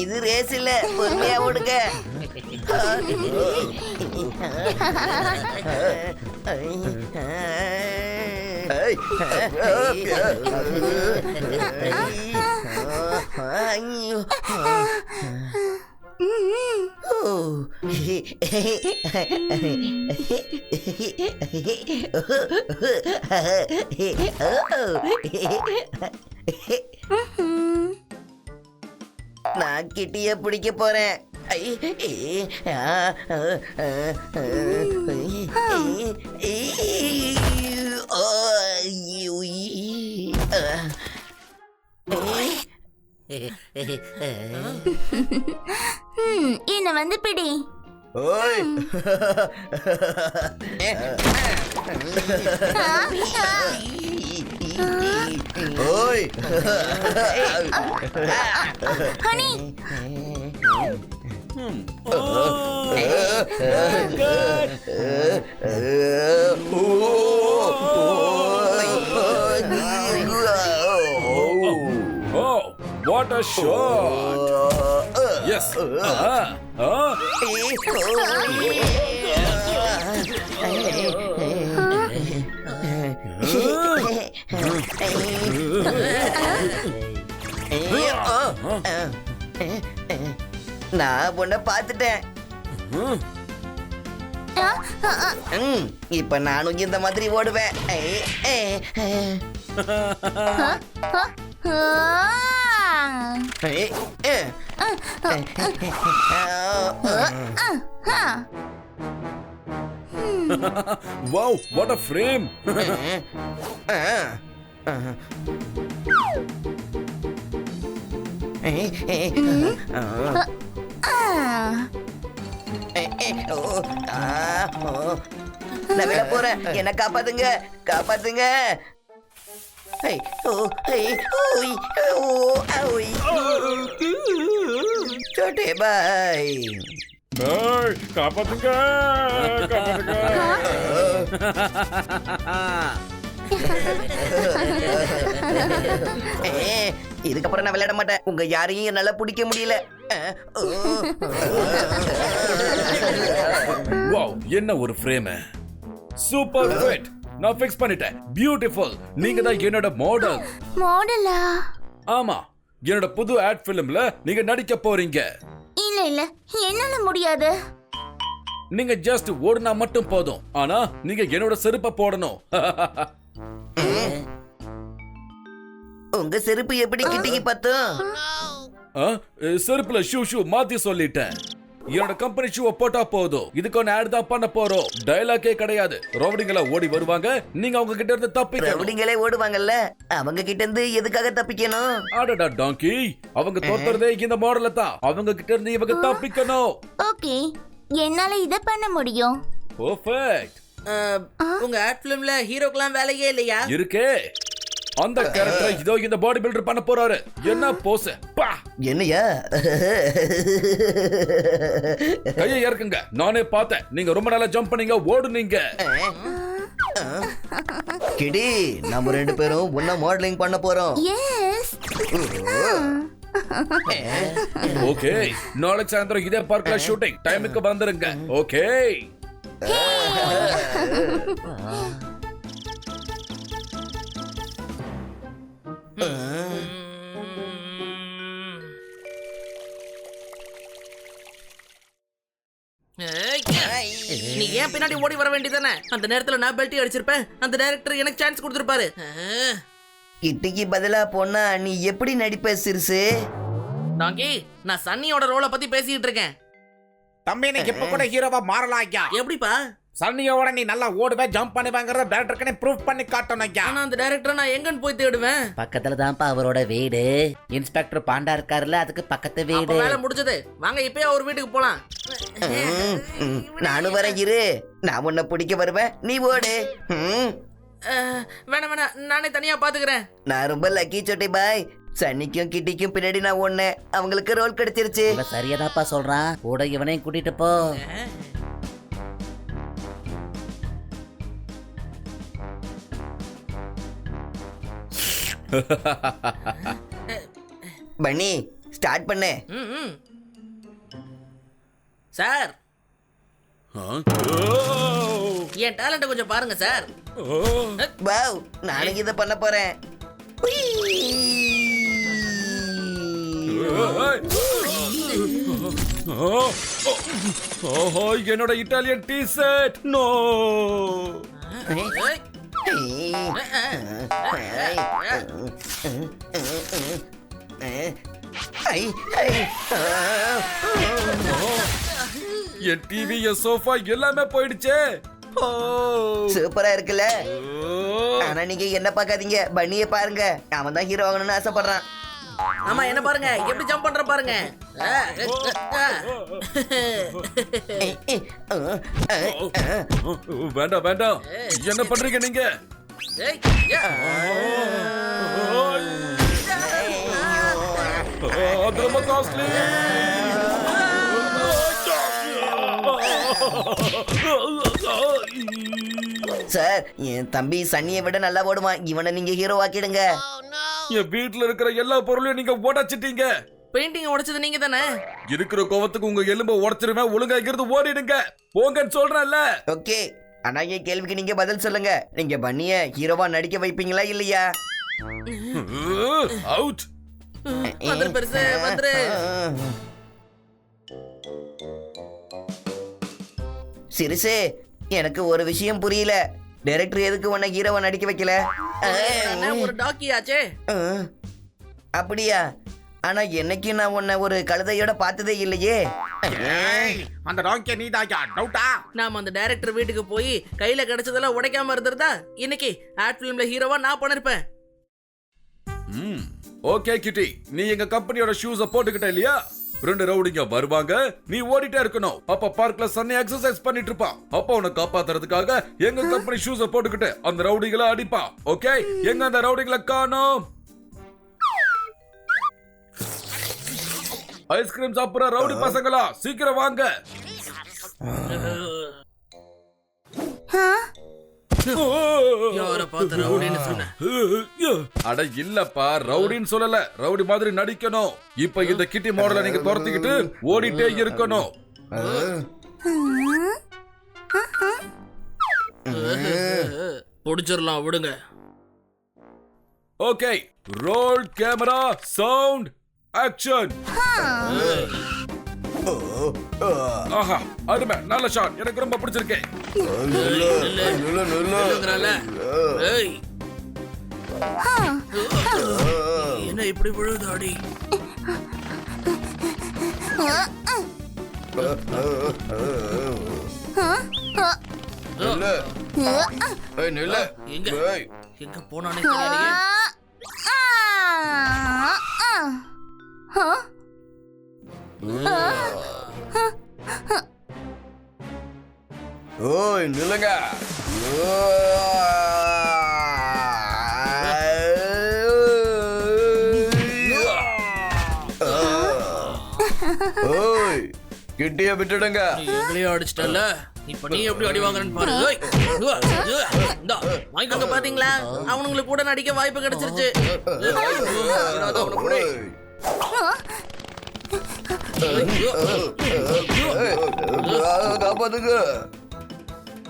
இது ரேஸ் இல்ல, பொறுமையா ஓடுங்க. நான் கிட்டிய பிடிக்க போறேன். என்ன வந்து பிடி. ஓய் ஓய் honey Oh, what a shot! Yes. நான் உன்னை பார்த்துட்டேன். இப்ப நானும் இந்த மாதிரி ஓடுவேன். Wow, what a frame! நான் விட போறேன். என்ன காப்பாத்துங்க, காப்பாத்துங்க. छोटे भाई காப்பாத்துங்க காப்பாத்துங்க. இதுக்கப்புறம் நான் விளையாட மாட்டேன். உங்க யாரையும் என்னால பிடிக்க முடியல. வாவ், என்ன ஒரு ஃப்ரேம்! Super fit. நான் ஃபிக்ஸ் பண்ணிட்டேன். பியூட்டிஃபுல். நீங்க தான் என்னோட மாடல். மாடலா? ஆமா, என்னோட புது ஆட் ஃபிலிம்ல நீங்க நடிக்க போறீங்க. இல்ல இல்ல, என்னால முடியாது. நீங்க ஜஸ்ட் ஓடுனா மட்டும் போதும். ஆனா நீங்க என்னோட செருப்ப போடணும். உங்க செருப்பு எப்படி கிட்டிக்கு பார்த்தோம்? செருப்புல ஷூ மாத்தி சொல்லிட்டேன். என்னோட கம்பெனி ஷூ போட்டா போதும். இதுக்கு ஒன்னு ஆட் தான் பண்ண போறோம். டயலாக்கே கிடையாது. ரவுடிங்களா ஓடி வருவாங்க, நீங்க அவங்க கிட்ட இருந்து தப்பிக்கணும். ரவுடிங்களே ஓடுவாங்கல்ல, அவங்க கிட்ட இருந்து எதுக்காக தப்பிக்கணும்? அடடா டாங்கி, அவங்க தோத்துறதே இந்த மாடல்ல தான். அவங்க கிட்ட இருந்து இவங்க தப்பிக்கணும். ஓகே, என்னால இத பண்ண முடியும். பெர்ஃபெக்ட். உங்க ஆட் ஃபிலிம்ல ஹீரோக்கெல்லாம் வேலையே இல்லையா? இருக்கே. அந்த கேரக்டர் இதோ இந்த பாடி பில்டர் பண்ண போறாரு. என்ன போஸ்! பா! என்னையா? கையை இறக்குங்க. நானே பார்த்தேன். நீங்க ரொம்ப நல்லா ஜம்ப் பண்ணீங்க, ஓடுனீங்க. கிடி, நம்ம ரெண்டு பேரும் ஒண்ணா மாடலிங் பண்ண போறோம். எஸ். ஓகே, நாளைக்கு சாயந்தரம் இதே பார்க்ல ஷூட்டிங். டைமுக்கு வந்துருங்க. ஓகே. நீ ஏன் பின்னாடி ஓடி வர வேண்டியதானே? அந்த நேரத்துல நான் பெல்ட்டி அடிச்சிருப்பேன். அந்த டைரக்டர் எனக்கு சான்ஸ் கொடுத்திருப்பாரு. கிட்டிக்கு பதிலா பொண்ணா நீ எப்படி நடிப்ப சிறுசு? டாங்கி, நான் சன்னியோட ரோலை பத்தி பேசிட்டு இருக்கேன். தம்பி, நீ இப்ப கூட ஹீரோவா மாறலாம் ஐயா. எப்படிப்பா? சன்னியோட நீ நல்லா ஓடுவே, ஜம்ப் பண்ணுவேங்கறத டைரக்டருக்கு ப்ரூவ் பண்ணி காட்டணும் ஐயா. ஆனா அந்த டைரக்டர் நான் எங்கன்னு போய் தேடுவேன்? பக்கத்துல தான்ப்பா அவரோட வீடு. இன்ஸ்பெக்டர் பாண்டா இருக்காருல்ல, அதுக்கு பக்கத்து வீடு. வேலை முடிஞ்சது. வாங்க இப்பயே அவர் வீட்டுக்கு போலாம். நானும் வரேன், இரு. நான் உன்னை பிடிக்க வருவேன், நீ ஓடு. வேணாம் வேணாம், நானே தனியா பாத்துக்கிறேன். நான் ரொம்ப லக்கி சோட்டி பாய். சன்னிக்கும் கிட்டிக்கும் பின்னாடி நான் ஒண்ணு, அவங்களுக்கு ரோல் கிடைச்சிருச்சு. சரியாதாப்பா சொல்றான். கூட இவனையும் கூட்டிட்டு போ. பன்னி ஸ்டார்ட் பண்ணு. ம். சார் என் டேலண்ட கொஞ்சம் பாருங்க சார். வாவ், நானும் இதை பண்ண போறேன். ஓஹோ, என்னோட இட்டாலியன் டீ ஷர்ட். நோ. என் டிவி, என் சோஃபா எல்லாமே போயிடுச்சே. சூப்பரா இருக்குல்ல? ஆனா நீங்க என்ன பார்க்காதீங்க, பன்னியை பாருங்க. அவன் தான் ஹீரோ ஆகணும்னு ஆசைப்படுறான். ஆமா, என்ன பாருங்க எப்படி ஜம்ப் பண்ற பாருங்க. வேண்டாம் வேண்டாம், என்ன பண்றீங்க நீங்க? அது ரொம்ப காஸ்ட்லி. சார், என் தம்பி சன்னியை விட நல்லா ஓடுவான். இவனை நீங்க ஹீரோ ஆக்கிடுங்க. என் வீட்டுல இருக்கிற எல்லா பொருளையும் நீங்க உடைச்சிட்டீங்க. பெயிண்டிங் உடைச்சது நீங்க தானே? இருக்கிற கோவத்துக்கு உங்க எலும்பை உடைச்சிருவேன். ஒழுங்கா இங்கிருந்து ஓடிடுங்க. போங்கன்னு சொல்றேன்ல. ஓகே, ஆனா என் கேள்விக்கு நீங்க பதில் சொல்லுங்க. நீங்க பன்னிய ஹீரோவா நடிக்க வைப்பீங்களா இல்லையா? அவுட். வந்துரு பெருசு, வந்துரு. சிறுசு, எனக்கு ஒரு விஷயம் புரியல. டைரக்டர் எதுக்கு உன்னை ஹீரோவா நடிக்க வைக்கல? ஒரு டாக்கியாச்சே. அப்படியா? ஆனா என்னைக்கு நான் உன்னை ஒரு கழுதையோட பார்த்ததே இல்லையே. அந்த டாக்கிய நீதாயா? டவுட்டா? நாம அந்த டைரக்டர் வீட்டுக்கு போய் கையில கிடைச்சதெல்லாம் உடைக்காம இருந்திருந்தா இன்னைக்கு ஆட் பிலிம்ல ஹீரோவா நான் பண்ணிருப்பேன். ஓகே கிட்டி, நீ எங்க கம்பெனியோட ஷூஸ போட்டுக்கிட்ட இல்லையா? 2 ரவுடிங்க வருவாங்க, நீ ஓடிட்டே இருக்கணும். அப்ப பார்க்ல சன்னி எக்ஸர்சைஸ் பண்ணிட்டு இருப்பான். அப்ப உன்னை காப்பாத்துறதுக்காக எங்க கம்பெனி ஷூஸ போட்டுக்கிட்டு அந்த ரவுடிகளை அடிப்பான். ஓகே, எங்க அந்த ரவுடிகளை காணோம்? ஐஸ்கிரீம் சாப்பிடுற ரவுடி பசங்களா, சீக்கிரம் வாங்க. யார பார்த்த ரவுடின்னு சொன்ன? அட இல்லப்பா, ரவுடின்னு சொல்லல. ரவுடி மாதிரி நடிக்கணும். இப்ப இந்த கிட்டி மாடலை நீங்க துரத்திக்கிட்டு ஓடிட்டே இருக்கணும். புடிச்சிடலாம், விடுங்க. Okay, roll camera, sound, action. ஆஹா, அருமை, நல்ல ஷாட். எனக்கு ரொம்ப பிடிச்சிருக்கு. என்ன இப்படி விழுதாடி? எங்க போனானே தெரியலையே. ஓய் நில்லுங்க. ஓய், கிட்டிய விட்டுடுங்க. எங்களையும் அடிச்சிட்டல, இப்ப நீ எப்படி அடி வாங்குறன்னு பாரு. வாங்கிக்கோங்க. பாத்தீங்களா, அவனுங்களுக்கு கூட நடிக்க வாய்ப்பு கிடைச்சிருச்சு. காப்பாத்துங்க.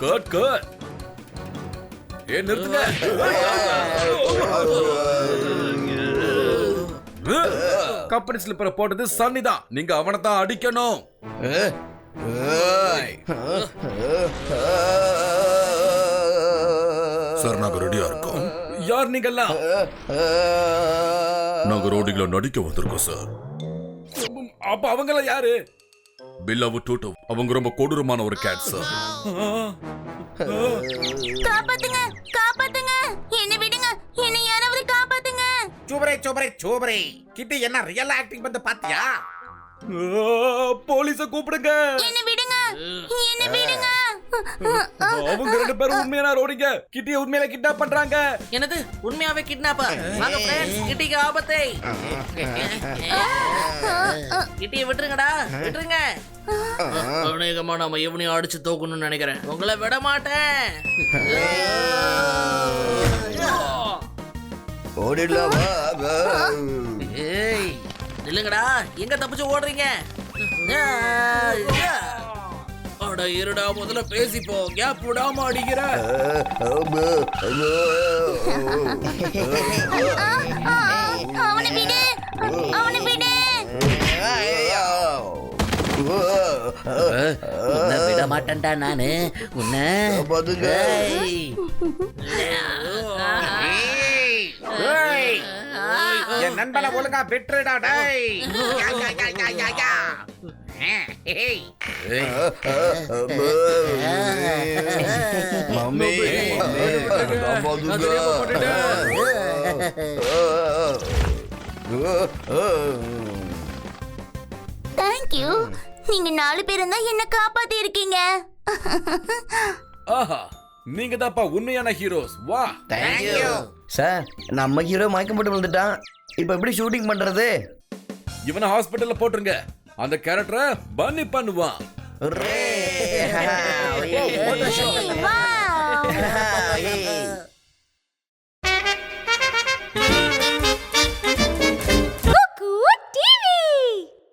Cut cut. ஏன் நிறுத்துங்க. கம்பெனி ஸ்லிப்பரை போட்டது சன்னி தான். நீங்க அவனை தான் அடிக்கணும். சார், நாங்க ரெடியா இருக்கோம். யார் நீங்கெல்லாம்? நாங்க ரோடிங்கள நடிக்க வந்திருக்கோம் சார். அப்ப அவங்கள யாரு? பில்லாவு டூட்டோ. அவங்க ரொம்ப கொடூரமான ஒரு கேட் சார். காப்பாத்துங்க, காப்பாத்துங்க, என்ன விடுங்க, என்ன யாராவது காப்பாத்துங்க. சூப்பரே. கிட்டி என்ன ரியல் ஆக்டிங் பண்ணி பாத்தியா? போலீஸ கூப்பிடுங்க. என்ன விடுங்க, என்ன விடுங்க. அவங்க 2 பேரும் உண்மையான ரோடிங்க. கிட்டிய உண்மையில கிட்னாப் பண்றாங்க. என்னது, உண்மையாவே கிட்னாப்பா? வாங்க ஃப்ரெண்ட்ஸ், கிட்டிக்கு ஆபத்தை. கிட்டியை விட்டுருங்கடா, விட்டுருங்க. அநேகமா நாம எவனையும் அடிச்சு தோக்கணும்னு நினைக்கிறேன். உங்களை விட மாட்டேன். ஓடிடலாம் வா, வா. ஏய் நில்லுங்கடா, எங்க தப்பிச்சு ஓடுறீங்க? அட இருடா, முதல்ல பேசிப்போ, கேப் விடாம அடிக்கிற. அவனை விடு, அவனை விடு. உன்னை விட மாட்டேன்டா நானு உன்னை. பாத்துங்க. ஏய், என் நண்பனை ஒழுங்கா விட்டுடா டேய். யா, யா, யா, யா, யா, யா. ஏய். மம்மி நான் பாத்துங்க. தேங்க்யூ. நீங்க 4 பேரும் தான் என்ன காப்பாத்தி இருக்கீங்க. ஆஹா, நீங்க தான்ப்பா உண்மையான ஹீரோஸ். வா. Thank you. சார் நம்ம ஹீரோ மயக்கம் போட்டு விழுந்துட்டான். இப்ப எப்படி ஷூட்டிங் பண்றது? இவனை ஹாஸ்பிடல்ல போட்டுருங்க. அந்த கேரக்டரை பன்னி பண்ணுவான். ரே. Wow. ஏய்.